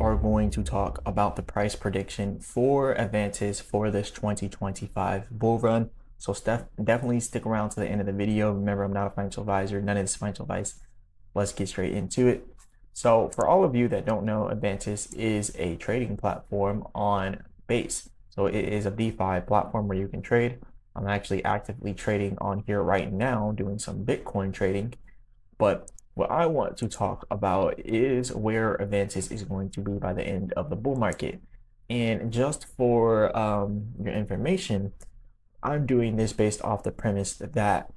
are going to talk about the price prediction for Avantis for this 2025 bull run. So definitely stick around to the end of the video. Remember, I'm not a financial advisor, none of this financial advice. Let's get straight into it. So for all of you that don't know, Avantis is a trading platform on Base. So it is a DeFi platform where you can trade. I'm actually actively trading on here right now, doing some Bitcoin trading. But what I want to talk about is where Avantis is going to be by the end of the bull market. And just for your information, I'm doing this based off the premise that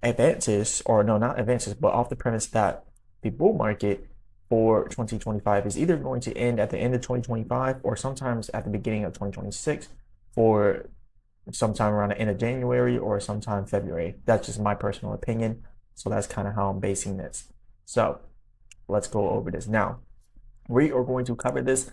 Avantis, or no, not Avantis, but off the premise that the bull market for 2025 is either going to end at the end of 2025 or sometimes at the beginning of 2026 or sometime around the end of January or sometime February. That's just my personal opinion. So that's kind of how I'm basing this. So let's go over this. Now, we are going to cover this.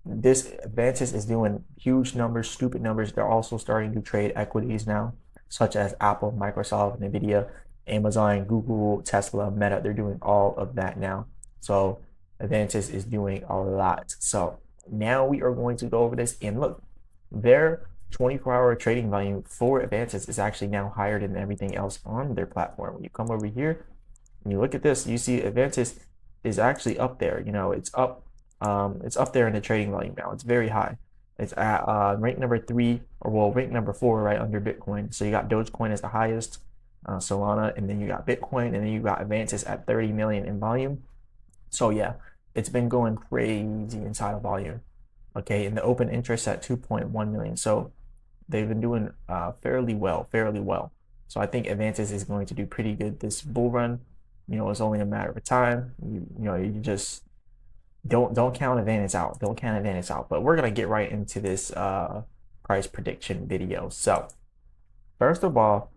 This Avantis is doing huge numbers, stupid numbers. They're also starting to trade equities now, such as Apple, Microsoft, Nvidia, Amazon, Google, Tesla, Meta. They're doing all of that now. So Avantis is doing a lot. So now we are going to go over this and look, their 24-hour trading volume for Avantis is actually now higher than everything else on their platform. When you come over here and you look at this, you see Avantis is actually up there. You know, it's up there in the trading volume now. It's very high. It's at rank number 3, or well, rank number 4, right under Bitcoin. So you got Dogecoin as the highest, Solana, and then you got Bitcoin, and then you got Avantis at 30 million in volume. So yeah, it's been going crazy inside of volume. Okay, and the open interest at 2.1 million. So they've been doing fairly well. So I think Avantis is going to do pretty good this bull run. You know, it's only a matter of time. You know, you just don't count Avantis out. Don't count Avantis out. But we're gonna get right into this price prediction video. So first of all,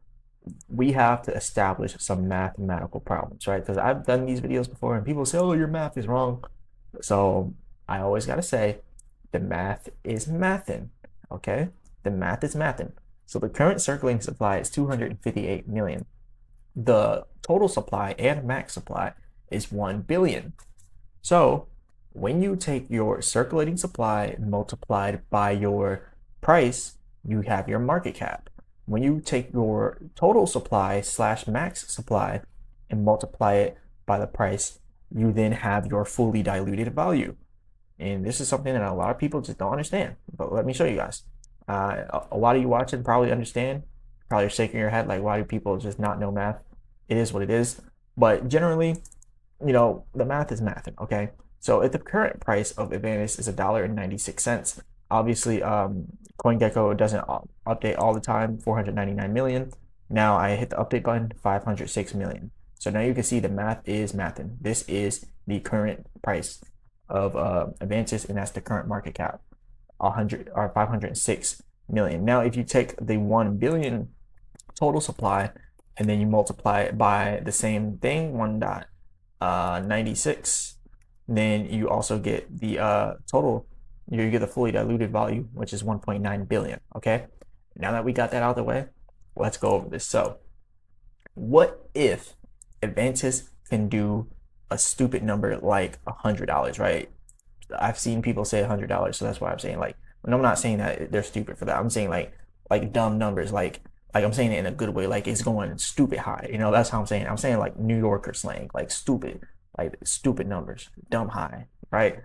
we have to establish some mathematical problems, right? Because I've done these videos before and people say, oh, your math is wrong. So I always gotta say, the math is mathin', okay? The math is mathin'. So the current circulating supply is 258 million. The total supply and max supply is 1 billion. So when you take your circulating supply multiplied by your price, you have your market cap. When you take your total supply / max supply and multiply it by the price, you then have your fully diluted value. And this is something that a lot of people just don't understand. But let me show you guys. A lot of you watching probably understand. Probably shaking your head like, why do people just not know math? It is what it is. But generally, you know, the math is mathing, okay? So if the current price of Avantis is $1.96, obviously CoinGecko doesn't update all the time, 499 million. Now I hit the update button, 506 million. So now you can see the math is mathing. This is the current price of Avantis, and that's the current market cap, 506 million. Now if you take the 1 billion total supply and then you multiply it by the same thing, 1.96, then you also get the total, you get the fully diluted value, which is 1.9 billion. Okay, now that we got that out of the way, let's go over this. So what if Avantis can do a stupid number like $100, right? I've seen people say $100, so that's why I'm saying, like, and I'm not saying that they're stupid for that. I'm saying like dumb numbers, like I'm saying it in a good way, like it's going stupid high. You know, that's how I'm saying it. I'm saying like New Yorker slang, like stupid numbers, dumb high, right?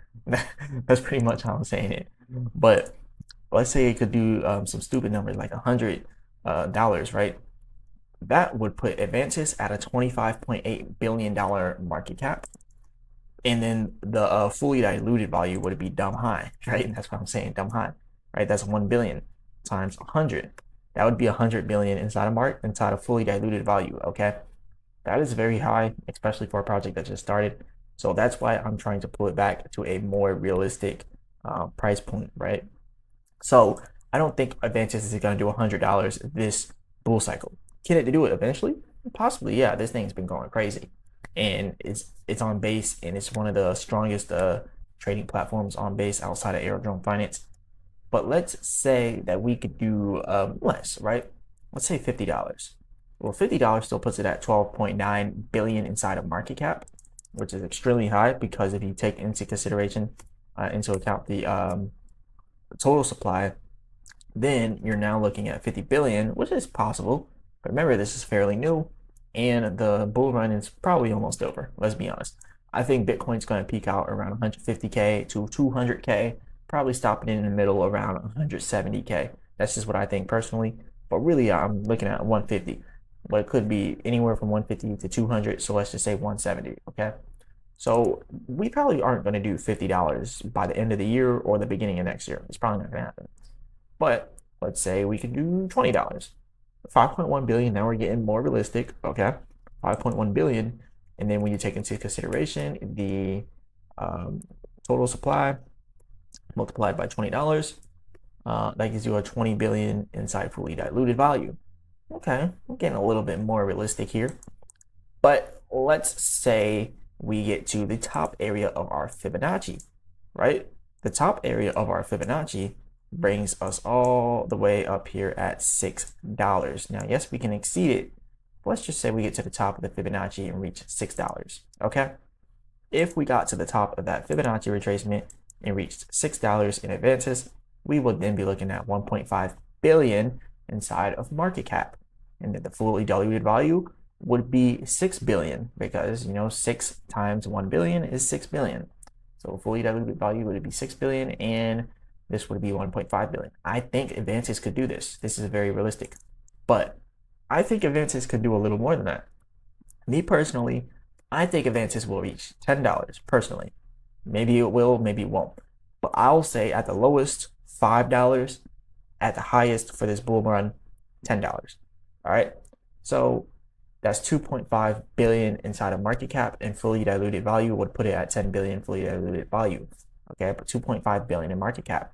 That's pretty much how I'm saying it. But let's say it could do some stupid numbers like $100, right? That would put Avantis at a $25.8 billion market cap. And then the fully diluted value would be dumb high, right? And that's what I'm saying, dumb high, right? That's 1 billion times 100. That would be 100 billion inside a fully diluted value, okay? That is very high, especially for a project that just started. So that's why I'm trying to pull it back to a more realistic price point, right? So I don't think Avantis is going to do $100 this bull cycle. Can it do it eventually? Possibly, yeah. This thing's been going crazy, and it's on Base, and it's one of the strongest trading platforms on Base outside of Aerodrome Finance. But let's say that we could do less, right? Let's say $50. Well, $50 still puts it at 12.9 billion inside of market cap, which is extremely high because if you take into consideration into account the total supply, then you're now looking at 50 billion, which is possible. But remember, this is fairly new, and the bull run is probably almost over. Let's be honest. I think Bitcoin's going to peak out around 150K to 200K, probably stopping in the middle around 170K. That's just what I think personally. But really, I'm looking at 150, but it could be anywhere from 150 to 200. So let's just say 170. Okay. So we probably aren't going to do $50 by the end of the year or the beginning of next year. It's probably not going to happen. But let's say we could do $20. 5.1 billion, now we're getting more realistic, okay? 5.1 billion, and then when you take into consideration the total supply multiplied by $20, that gives you a 20 billion inside fully diluted value. Okay, we're getting a little bit more realistic here. But let's say we get to the top area of our Fibonacci, right? The top area of our Fibonacci brings us all the way up here at $6. Now, yes, we can exceed it. Let's just say we get to the top of the Fibonacci and reach $6, okay? If we got to the top of that Fibonacci retracement and reached $6 in Avantis, we would then be looking at 1.5 billion inside of market cap. And then the fully diluted value would be 6 billion because, you know, 6 times 1 billion is 6 billion. So fully diluted value would be 6 billion and this would be 1.5 billion. I think Avantis could do this. This is very realistic. But I think Avantis could do a little more than that. Me personally, I think Avantis will reach $10 personally. Maybe it will, maybe it won't. But I'll say at the lowest, $5. At the highest for this bull run, $10. All right. So that's 2.5 billion inside of market cap, and fully diluted value would put it at 10 billion fully diluted value. Okay, but 2.5 billion in market cap.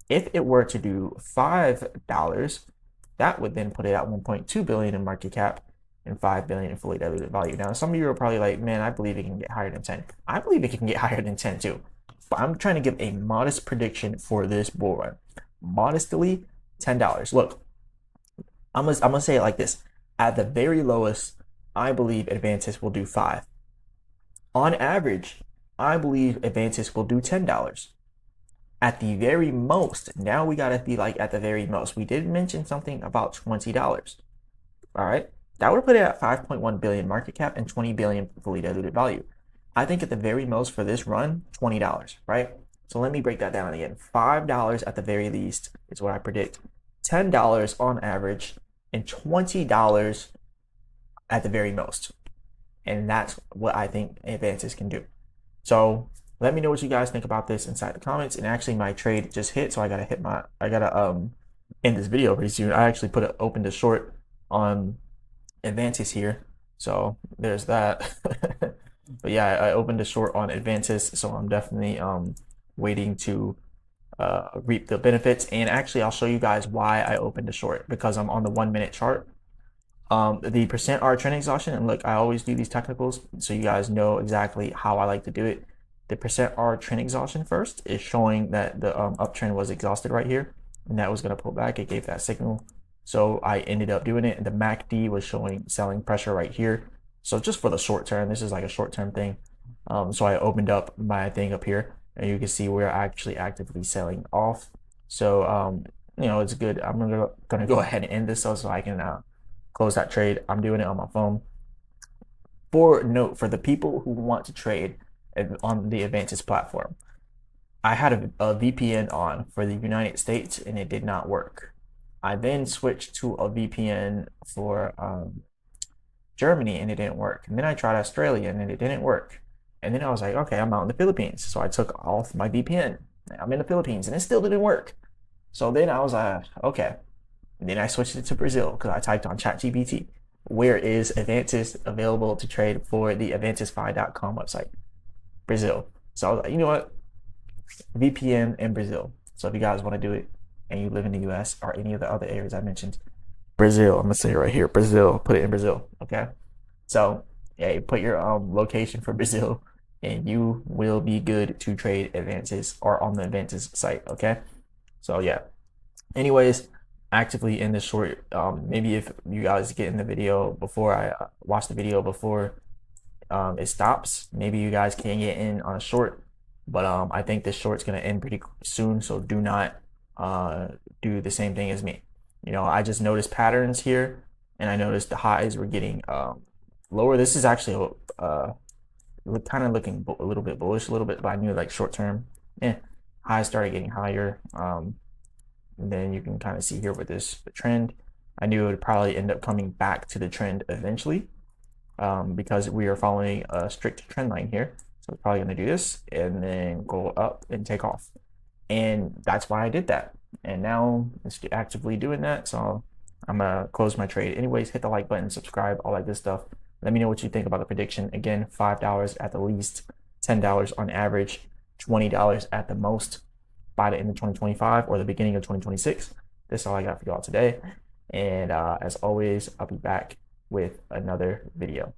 If it were to do $5, that would then put it at 1.2 billion in market cap and 5 billion in fully diluted value. Now, some of you are probably like, man, I believe it can get higher than 10. I believe it can get higher than 10 too. But I'm trying to give a modest prediction for this bull run. Modestly, $10. Look, I'm gonna say it like this. At the very lowest, I believe Avantis will do 5. On average, I believe Avantis will do $10. At the very most, now we gotta be like at the very most. We did mention something about $20. All right, that would put it at 5.1 billion market cap and 20 billion fully diluted value. I think at the very most for this run, $20, right? So let me break that down again. $5 at the very least is what I predict. $10 on average and $20 at the very most. And that's what I think Avantis can do. So let me know what you guys think about this inside the comments. And actually my trade just hit, so I gotta end this video pretty soon. I actually opened a short on Avantis here. So there's that. But yeah, I opened a short on Avantis, so I'm definitely waiting to reap the benefits. And actually I'll show you guys why I opened a short, because I'm on the 1 minute chart. The %R trend exhaustion, and look, I always do these technicals so you guys know exactly how I like to do it. The %R trend exhaustion first is showing that the uptrend was exhausted right here, and that was going to pull back. It gave that signal, so I ended up doing it. And the MACD was showing selling pressure right here. So just for the short term, this is like a short term thing. So I opened up my thing up here, and you can see we're actually actively selling off. So you know, it's good. I'm gonna go ahead and end this so I can close that trade. I'm doing it on my phone. For note, for the people who want to trade on the Avantis platform, I had a VPN on for the United States and it did not work. I then switched to a VPN for Germany and it didn't work. And then I tried Australia and it didn't work. And then I was like, okay, I'm out in the Philippines. So I took off my VPN. I'm in the Philippines and it still didn't work. So then I was like, okay. And then I switched it to Brazil because I typed on ChatGPT, where is Avantis available to trade for the AvantisFi.com website? Brazil. So I was like, you know what? VPN in Brazil. So if you guys want to do it and you live in the US or any of the other areas I mentioned, Brazil, I'm gonna say it right here, Brazil, put it in Brazil, okay? So yeah, you put your location for Brazil and you will be good to trade Avantis or on the Avantis site, okay? So yeah, anyways, actively in this short, maybe if you guys get in the video before I watch the video before it stops, maybe you guys can get in on a short But I think this short's gonna end pretty soon, so do not do the same thing as me. I just noticed patterns here, and I noticed the highs were getting lower. This is actually kind of looking a little bit bullish, a little bit, but I knew like short term, highs started getting higher. And then you can kind of see here with the trend. I knew it would probably end up coming back to the trend eventually, because we are following a strict trend line here. So it's probably going to do this and then go up and take off. And that's why I did that. And now it's actively doing that. So I'm going to close my trade. Anyways, hit the like button, subscribe, all that good stuff. Let me know what you think about the prediction. Again, $5 at the least, $10 on average, $20 at the most by the end of 2025 or the beginning of 2026. That's all I got for y'all today. And as always, I'll be back with another video.